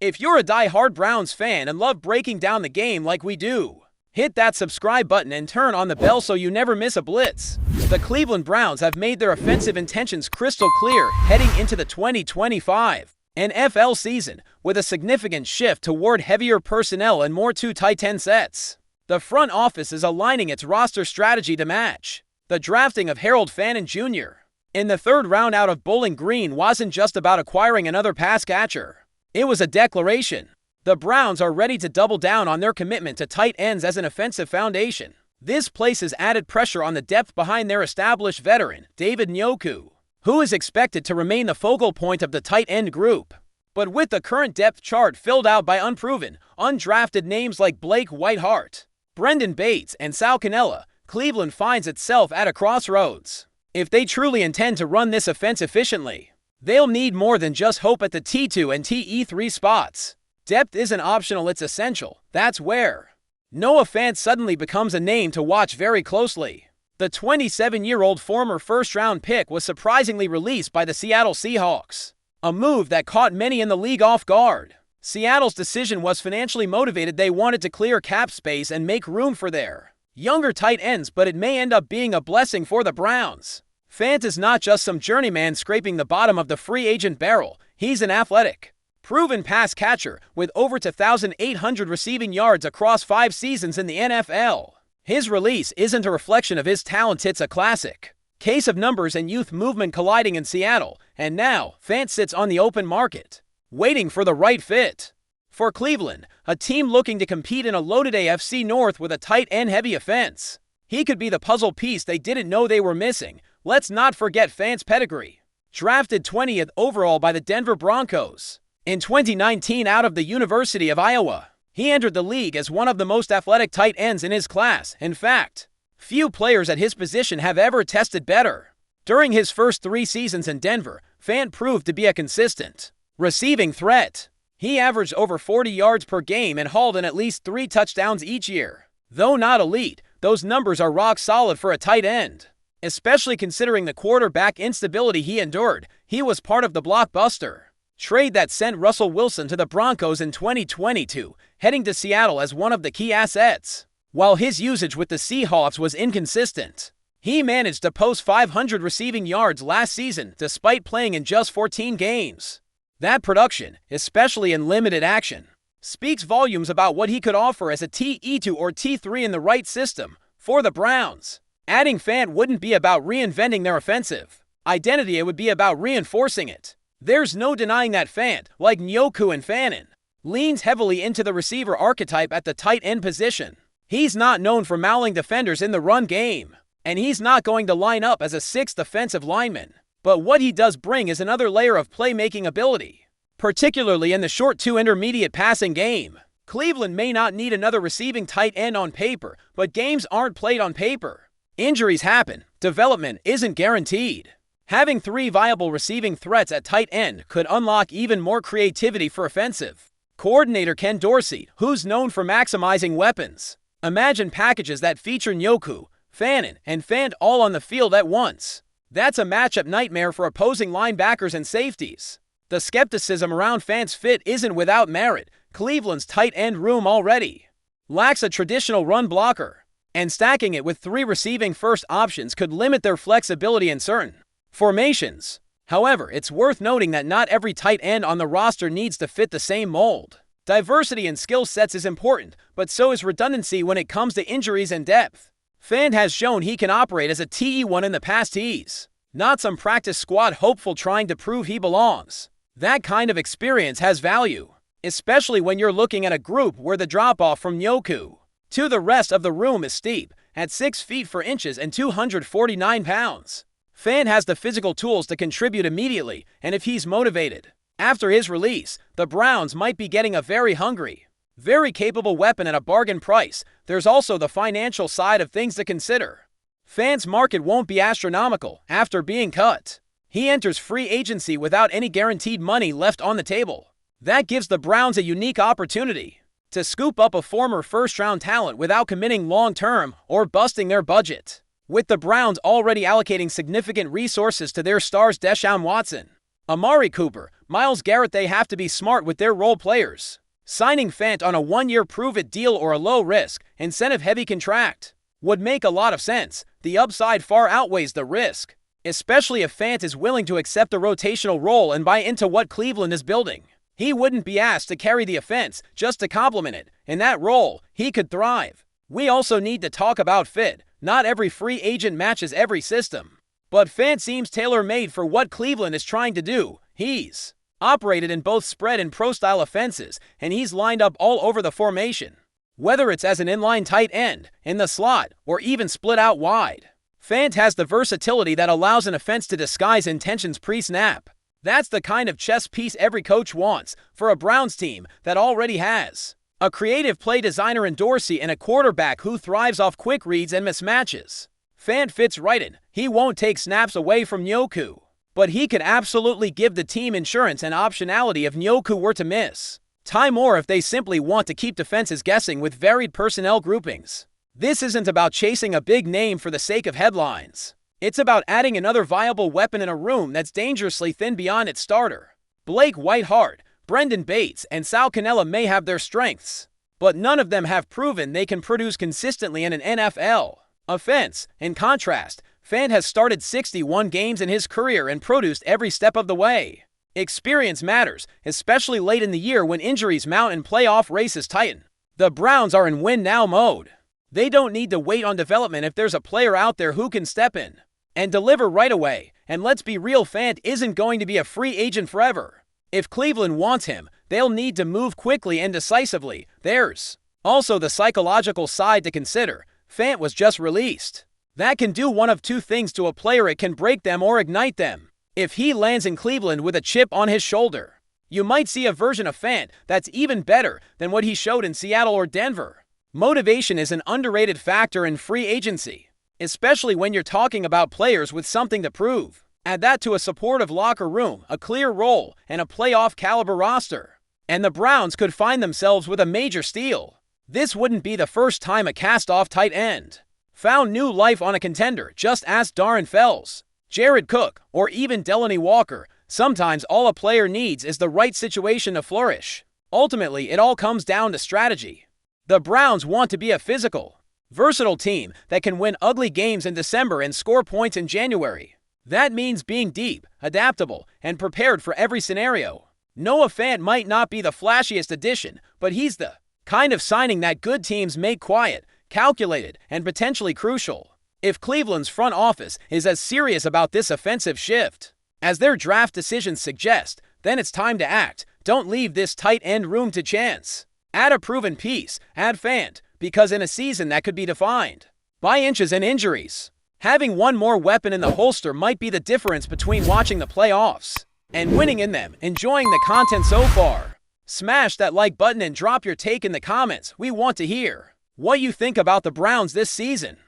If you're a die-hard Browns fan and love breaking down the game like we do, hit that subscribe button and turn on the bell so you never miss a blitz. The Cleveland Browns have made their offensive intentions crystal clear heading into the 2025 NFL season with a significant shift toward heavier personnel and more two tight end sets. The front office is aligning its roster strategy to match the drafting of Harold Fannin Jr. in the third round out of Bowling Green wasn't just about acquiring another pass catcher. It was a declaration. The Browns are ready to double down on their commitment to tight ends as an offensive foundation. This places added pressure on the depth behind their established veteran, David Njoku, who is expected to remain the focal point of the tight end group. But with the current depth chart filled out by unproven, undrafted names like Blake Whiteheart, Brendan Bates, and Sal Cannella, Cleveland finds itself at a crossroads. If they truly intend to run this offense efficiently, they'll need more than just hope at the T2 and TE3 spots. Depth isn't optional, it's essential. That's where Noah Fant suddenly becomes a name to watch very closely. The 27-year-old former first-round pick was surprisingly released by the Seattle Seahawks, a move that caught many in the league off guard. Seattle's decision was financially motivated. They wanted to clear cap space and make room for their younger tight ends, but it may end up being a blessing for the Browns. Fant is not just some journeyman scraping the bottom of the free agent barrel. He's an athletic, proven pass catcher with over 2,800 receiving yards across 5 seasons in the NFL. His release isn't a reflection of his talent, it's a classic case of numbers and youth movement colliding in Seattle, and now Fant sits on the open market, waiting for the right fit. For Cleveland, a team looking to compete in a loaded AFC North with a tight end-heavy offense, he could be the puzzle piece they didn't know they were missing. Let's not forget Fant's pedigree. Drafted 20th overall by the Denver Broncos in 2019 out of the University of Iowa, he entered the league as one of the most athletic tight ends in his class. In fact, few players at his position have ever tested better. During his first 3 seasons in Denver, Fant proved to be a consistent receiving threat. He averaged over 40 yards per game and hauled in at least 3 touchdowns each year. Though not elite, those numbers are rock solid for a tight end, especially considering the quarterback instability he endured. He was part of the blockbuster trade that sent Russell Wilson to the Broncos in 2022, heading to Seattle as one of the key assets. While his usage with the Seahawks was inconsistent, he managed to post 500 receiving yards last season despite playing in just 14 games. That production, especially in limited action, speaks volumes about what he could offer as a TE2 or T3 in the right system for the Browns. Adding Fant wouldn't be about reinventing their offensive identity, it would be about reinforcing it. There's no denying that Fant, like Njoku and Fannin, leans heavily into the receiver archetype at the tight end position. He's not known for mauling defenders in the run game, and he's not going to line up as a 6th offensive lineman. But what he does bring is another layer of playmaking ability, particularly in the short to intermediate passing game. Cleveland may not need another receiving tight end on paper, but games aren't played on paper. Injuries happen. Development isn't guaranteed. Having 3 viable receiving threats at tight end could unlock even more creativity for offensive coordinator Ken Dorsey, who's known for maximizing weapons. Imagine packages that feature Njoku, Fannin, and Fant all on the field at once. That's a matchup nightmare for opposing linebackers and safeties. The skepticism around Fant's fit isn't without merit. Cleveland's tight end room already lacks a traditional run blocker, and stacking it with 3 receiving first options could limit their flexibility in certain formations. However, it's worth noting that not every tight end on the roster needs to fit the same mold. Diversity in skill sets is important, but so is redundancy when it comes to injuries and depth. Fant has shown he can operate as a TE1 in the past. He's not some practice squad hopeful trying to prove he belongs. That kind of experience has value, especially when you're looking at a group where the drop-off from Njoku to the rest of the room is steep, at 6 feet 4 inches and 249 pounds. Fant has the physical tools to contribute immediately, and if he's motivated, after his release, the Browns might be getting a very hungry, very capable weapon at a bargain price. There's also the financial side of things to consider. Fant's market won't be astronomical after being cut. He enters free agency without any guaranteed money left on the table. That gives the Browns a unique opportunity to scoop up a former first-round talent without committing long-term or busting their budget. With the Browns already allocating significant resources to their stars Deshaun Watson, Amari Cooper, Myles Garrett. They have to be smart with their role players. Signing Fant on a 1-year prove-it deal or a low-risk, incentive-heavy contract would make a lot of sense. The upside far outweighs the risk, especially if Fant is willing to accept a rotational role and buy into what Cleveland is building. He wouldn't be asked to carry the offense, just to complement it. In that role, he could thrive. We also need to talk about fit. Not every free agent matches every system, but Fant seems tailor-made for what Cleveland is trying to do. He's operated in both spread and pro-style offenses, and he's lined up all over the formation. Whether it's as an inline tight end, in the slot, or even split out wide, Fant has the versatility that allows an offense to disguise intentions pre-snap. That's the kind of chess piece every coach wants for a Browns team that already has a creative play designer in Dorsey and a quarterback who thrives off quick reads and mismatches. Fant fits right in. He won't take snaps away from Njoku, but he could absolutely give the team insurance and optionality if Njoku were to miss time, or if they simply want to keep defenses guessing with varied personnel groupings. This isn't about chasing a big name for the sake of headlines. It's about adding another viable weapon in a room that's dangerously thin beyond its starter. Blake White-Hart, Brendan Bates, and Sal Cannella may have their strengths, but none of them have proven they can produce consistently in an NFL offense. In contrast, Fant has started 61 games in his career and produced every step of the way. Experience matters, especially late in the year when injuries mount and playoff races tighten. The Browns are in win-now mode. They don't need to wait on development if there's a player out there who can step in and deliver right away. And let's be real, Fant isn't going to be a free agent forever. If Cleveland wants him, they'll need to move quickly and decisively. There's also the psychological side to consider. Fant was just released. That can do one of two things to a player. It can break them or ignite them. If he lands in Cleveland with a chip on his shoulder, you might see a version of Fant that's even better than what he showed in Seattle or Denver. Motivation is an underrated factor in free agency, especially when you're talking about players with something to prove. Add that to a supportive locker room, a clear role, and a playoff-caliber roster, and the Browns could find themselves with a major steal. This wouldn't be the first time a cast-off tight end found new life on a contender. Just ask Darren Fells, Jared Cook, or even Delanie Walker. Sometimes all a player needs is the right situation to flourish. Ultimately, it all comes down to strategy. The Browns want to be a physical, versatile team that can win ugly games in December and score points in January. That means being deep, adaptable, and prepared for every scenario. Noah Fant might not be the flashiest addition, but he's the kind of signing that good teams make quiet, calculated, and potentially crucial. If Cleveland's front office is as serious about this offensive shift as their draft decisions suggest, then it's time to act. Don't leave this tight end room to chance. Add a proven piece, add Fant, because in a season that could be defined by inches and injuries, having one more weapon in the holster might be the difference between watching the playoffs and winning in them. Enjoying the content so far? Smash that like button and drop your take in the comments. We want to hear what you think about the Browns this season.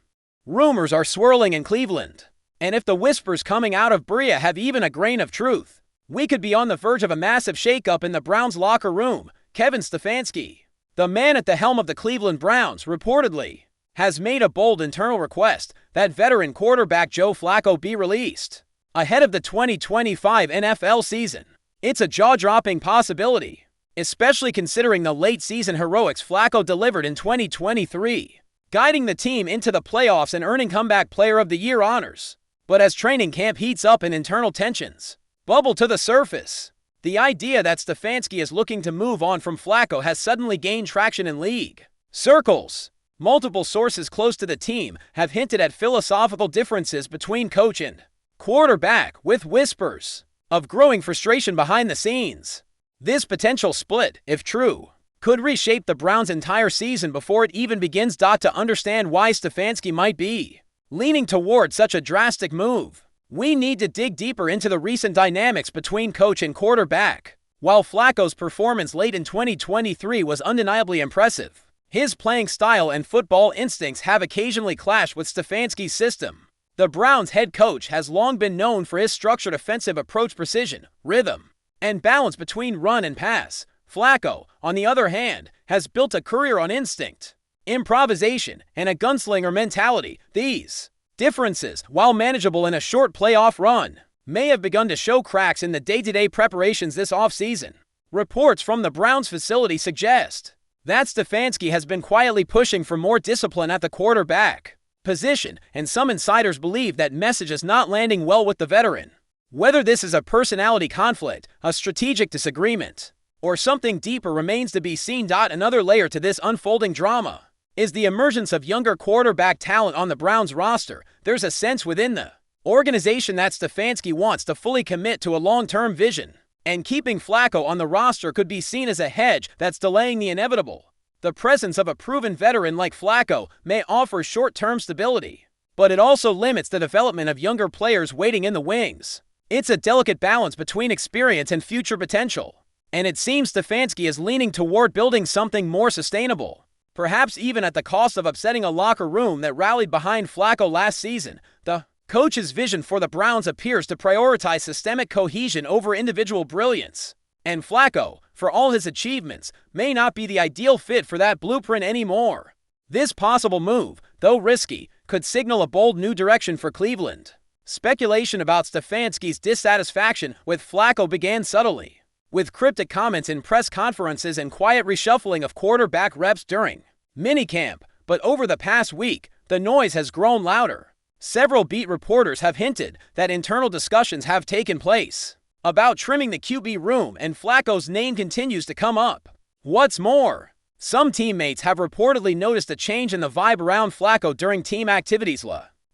Rumors are swirling in Cleveland, and if the whispers coming out of Bria have even a grain of truth, we could be on the verge of a massive shakeup in the Browns locker room. Kevin Stefanski, the man at the helm of the Cleveland Browns, reportedly has made a bold internal request that veteran quarterback Joe Flacco be released ahead of the 2025 NFL season. It's a jaw-dropping possibility, especially considering the late-season heroics Flacco delivered in 2023, guiding the team into the playoffs and earning Comeback Player of the Year honors. But as training camp heats up and internal tensions bubble to the surface, the idea that Stefanski is looking to move on from Flacco has suddenly gained traction in league circles. Multiple sources close to the team have hinted at philosophical differences between coach and quarterback, with whispers of growing frustration behind the scenes. This potential split, if true, could reshape the Browns' entire season before it even begins. To understand why Stefanski might be leaning toward such a drastic move, we need to dig deeper into the recent dynamics between coach and quarterback. While Flacco's performance late in 2023 was undeniably impressive, his playing style and football instincts have occasionally clashed with Stefanski's system. The Browns' head coach has long been known for his structured offensive approach, precision, rhythm, and balance between run and pass. Flacco, on the other hand, has built a career on instinct, improvisation, and a gunslinger mentality. These differences, while manageable in a short playoff run, may have begun to show cracks in the day-to-day preparations this offseason. Reports from the Browns facility suggest that Stefanski has been quietly pushing for more discipline at the quarterback position, and some insiders believe that message is not landing well with the veteran. Whether this is a personality conflict, a strategic disagreement, or something deeper remains to be seen. Another layer to this unfolding drama is the emergence of younger quarterback talent on the Browns roster. There's a sense within the organization that Stefanski wants to fully commit to a long-term vision, and keeping Flacco on the roster could be seen as a hedge that's delaying the inevitable. The presence of a proven veteran like Flacco may offer short-term stability, but it also limits the development of younger players waiting in the wings. It's a delicate balance between experience and future potential, and it seems Stefanski is leaning toward building something more sustainable, perhaps even at the cost of upsetting a locker room that rallied behind Flacco last season. The coach's vision for the Browns appears to prioritize systemic cohesion over individual brilliance, and Flacco, for all his achievements, may not be the ideal fit for that blueprint anymore. This possible move, though risky, could signal a bold new direction for Cleveland. Speculation about Stefanski's dissatisfaction with Flacco began subtly, with cryptic comments in press conferences and quiet reshuffling of quarterback reps during minicamp, but over the past week, the noise has grown louder. Several beat reporters have hinted that internal discussions have taken place about trimming the QB room, and Flacco's name continues to come up. What's more, some teammates have reportedly noticed a change in the vibe around Flacco during team activities.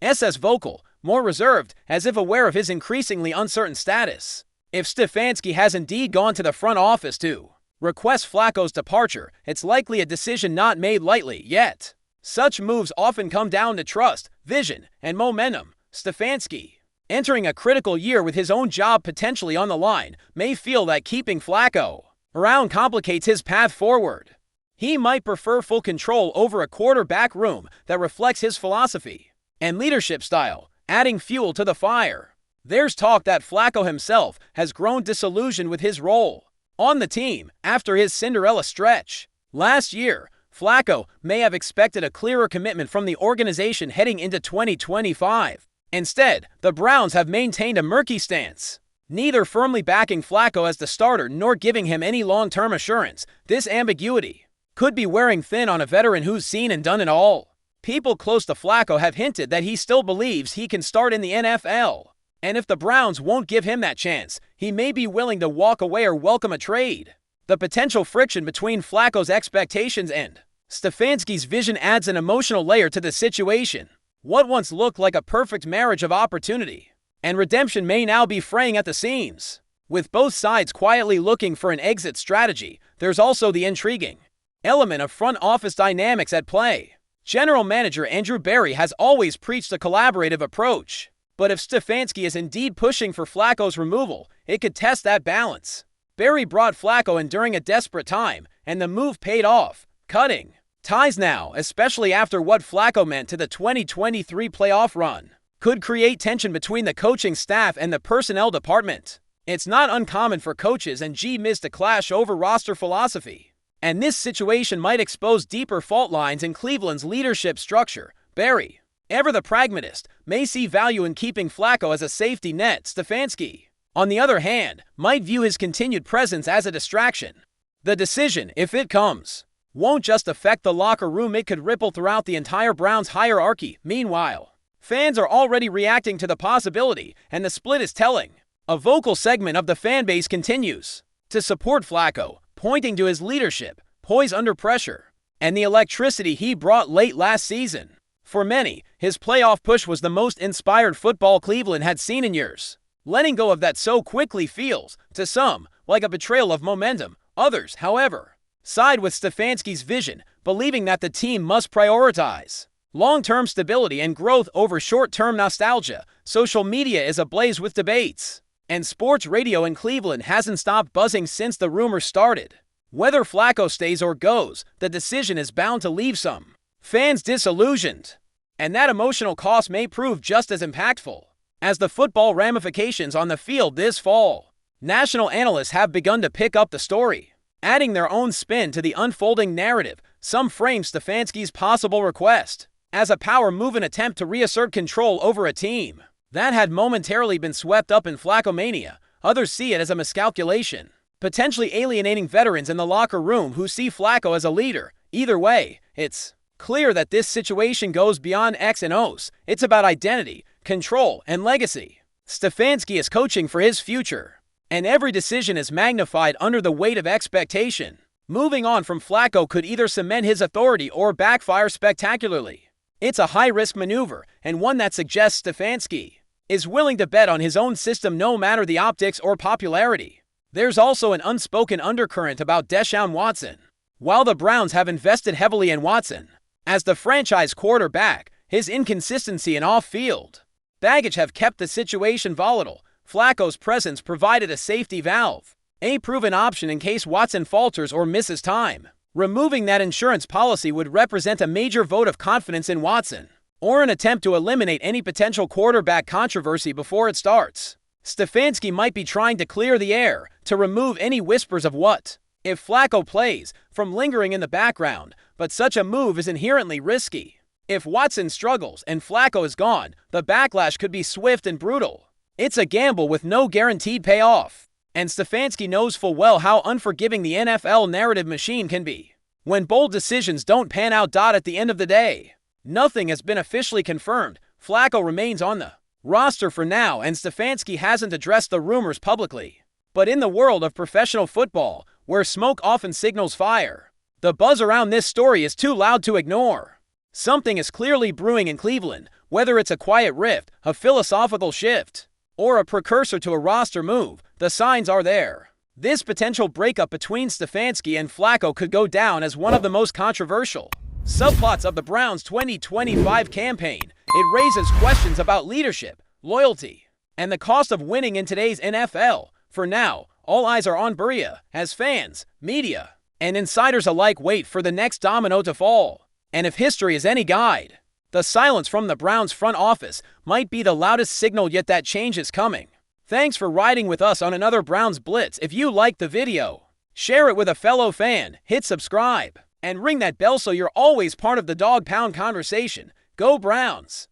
S vocal, more reserved, as if aware of his increasingly uncertain status. If Stefanski has indeed gone to the front office to request Flacco's departure, it's likely a decision not made lightly yet. Such moves often come down to trust, vision, and momentum. Stefanski, entering a critical year with his own job potentially on the line, may feel that keeping Flacco around complicates his path forward. He might prefer full control over a quarterback room that reflects his philosophy and leadership style, adding fuel to the fire. There's talk that Flacco himself has grown disillusioned with his role on the team after his Cinderella stretch last year. Flacco may have expected a clearer commitment from the organization heading into 2025. Instead, the Browns have maintained a murky stance, neither firmly backing Flacco as the starter nor giving him any long-term assurance. This ambiguity could be wearing thin on a veteran who's seen and done it all. People close to Flacco have hinted that he still believes he can start in the NFL, and if the Browns won't give him that chance, he may be willing to walk away or welcome a trade. The potential friction between Flacco's expectations and Stefanski's vision adds an emotional layer to the situation. What once looked like a perfect marriage of opportunity and redemption may now be fraying at the seams. With both sides quietly looking for an exit strategy, there's also the intriguing element of front office dynamics at play. General Manager Andrew Berry has always preached a collaborative approach, but if Stefanski is indeed pushing for Flacco's removal, it could test that balance. Berry brought Flacco in during a desperate time, and the move paid off, cutting ties now, especially after what Flacco meant to the 2023 playoff run, could create tension between the coaching staff and the personnel department. It's not uncommon for coaches and GMs to clash over roster philosophy, and this situation might expose deeper fault lines in Cleveland's leadership structure. Berry, ever the pragmatist, may see value in keeping Flacco as a safety net. Stefanski, on the other hand, might view his continued presence as a distraction. The decision, if it comes, won't just affect the locker room, it could ripple throughout the entire Browns hierarchy. Meanwhile, fans are already reacting to the possibility, and the split is telling. A vocal segment of the fan base continues to support Flacco, pointing to his leadership, poise under pressure, and the electricity he brought late last season. For many, his playoff push was the most inspired football Cleveland had seen in years. Letting go of that so quickly feels, to some, like a betrayal of momentum. Others, however, side with Stefanski's vision, believing that the team must prioritize long-term stability and growth over short-term nostalgia. Social media is ablaze with debates, and sports radio in Cleveland hasn't stopped buzzing since the rumors started. Whether Flacco stays or goes, the decision is bound to leave some fans disillusioned, and that emotional cost may prove just as impactful as the football ramifications on the field this fall. National analysts have begun to pick up the story, adding their own spin to the unfolding narrative. Some frame Stefanski's possible request as a power move, an attempt to reassert control over a team that had momentarily been swept up in Flacco-mania. Others see it as a miscalculation, potentially alienating veterans in the locker room who see Flacco as a leader. Either way, it's clear that this situation goes beyond X and O's. It's about identity, control, and legacy. Stefanski is coaching for his future, and every decision is magnified under the weight of expectation. Moving on from Flacco could either cement his authority or backfire spectacularly. It's a high-risk maneuver, and one that suggests Stefanski is willing to bet on his own system no matter the optics or popularity. There's also an unspoken undercurrent about Deshaun Watson. While the Browns have invested heavily in Watson as the franchise quarterback, his inconsistency and off-field baggage have kept the situation volatile. Flacco's presence provided a safety valve, a proven option in case Watson falters or misses time. Removing that insurance policy would represent a major vote of confidence in Watson, or an attempt to eliminate any potential quarterback controversy before it starts. Stefanski might be trying to clear the air, to remove any whispers of what if Flacco plays from lingering in the background, but such a move is inherently risky. If Watson struggles and Flacco is gone, the backlash could be swift and brutal. It's a gamble with no guaranteed payoff, and Stefanski knows full well how unforgiving the NFL narrative machine can be when bold decisions don't pan out. At the end of the day, nothing has been officially confirmed. Flacco remains on the roster for now, and Stefanski hasn't addressed the rumors publicly. But in the world of professional football, where smoke often signals fire, the buzz around this story is too loud to ignore. Something is clearly brewing in Cleveland, whether it's a quiet rift, a philosophical shift, or a precursor to a roster move. The signs are there. This potential breakup between Stefanski and Flacco could go down as one of the most controversial subplots of the Browns' 2025 campaign. It raises questions about leadership, loyalty, and the cost of winning in today's NFL. For now, all eyes are on Berea as fans, media, and insiders alike wait for the next domino to fall. And if history is any guide, the silence from the Browns front office might be the loudest signal, yet that change is coming. Thanks for riding with us on another Browns Blitz. If you liked the video, share it with a fellow fan, hit subscribe, and ring that bell so you're always part of the Dawg Pound conversation. Go Browns!